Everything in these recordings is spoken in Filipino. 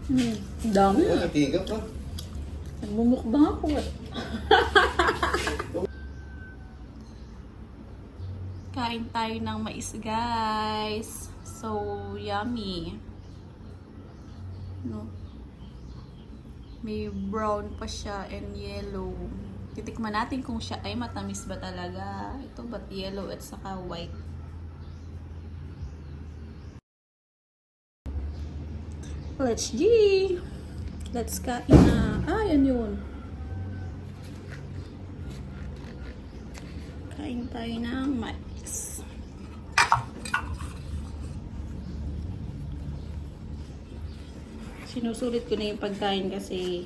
Ang dami. Natigap ka. Nagmumukbang ako eh. Kain tayo ng mais, guys. So yummy. No? May brown pa siya and yellow. Titikman natin kung siya ay matamis ba talaga. Ito ba't yellow at saka white. Let's G! Let's kain na. Ah, yan yun. Kain tayo ng mais. Sinusulit ko na yung pagkain kasi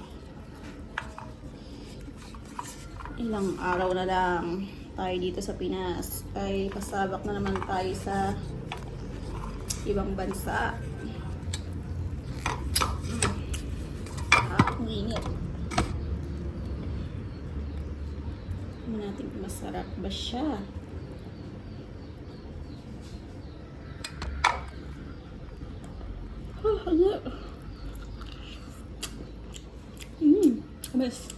ilang araw na lang tayo dito sa Pinas ay pasabak na naman tayo sa ibang bansa. Ang init. Tingnan natin kung masarap ba siya. Ang Best.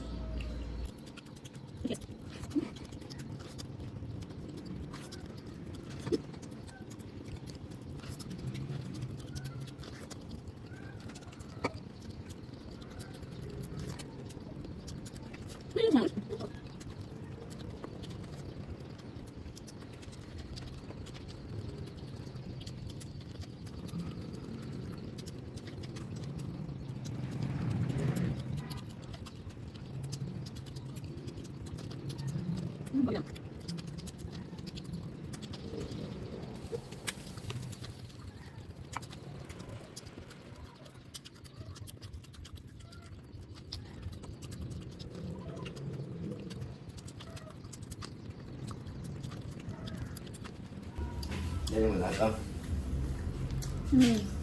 Yan yung lahat ah.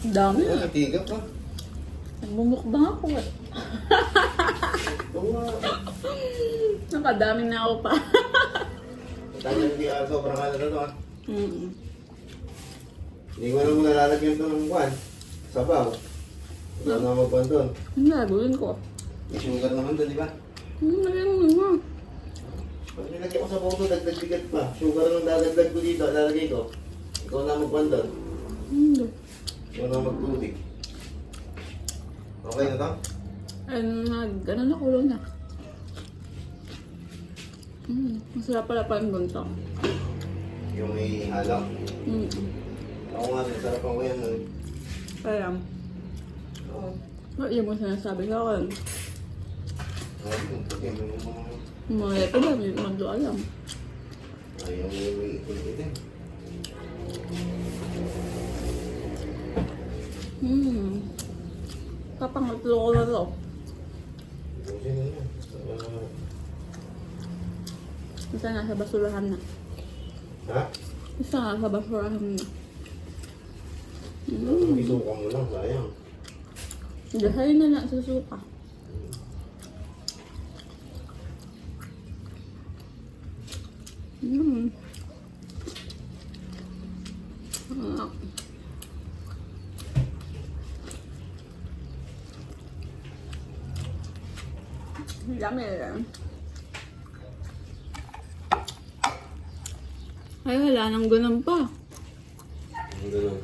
Ang dami. Natigap ka. Nagmumukbang ako eh. Nakadami na ako pa. Dahil hindi sobrang ano na ito ah. Mm-mm. Hindi ko na mo nalalagyan ito ng buwan. Sabaw. Wala na magbuwan doon. Ang gagawin ko. May sugar naman doon, di ba? Ano nga. Pag nilagyan ko sa bawang dagdag bigat pa. Sugar ang dadagdag ko dito, lalagay ko. Ikaw na magbuwan doon. Hindi. Ikaw na magtubig. Okay na ito? Gano'n na kulo na. Masarap pala pa yung bunso. Yung may halaw. Ako nga, nasarapan ko yan. Kaya, iyan mo sinasabi sa akin. Mga ito ba, hindi naman doon alam. Ayaw mo yung ikulit eh. Papangatlo ko na to. Busin na yan. Isa nasa basurahan na. Ha? Isa nasa basurahan na. Isuka mo lang, sayang. Dahay na lang sa suka. Dami lang. Ay, wala nang ganun pa. Ganun.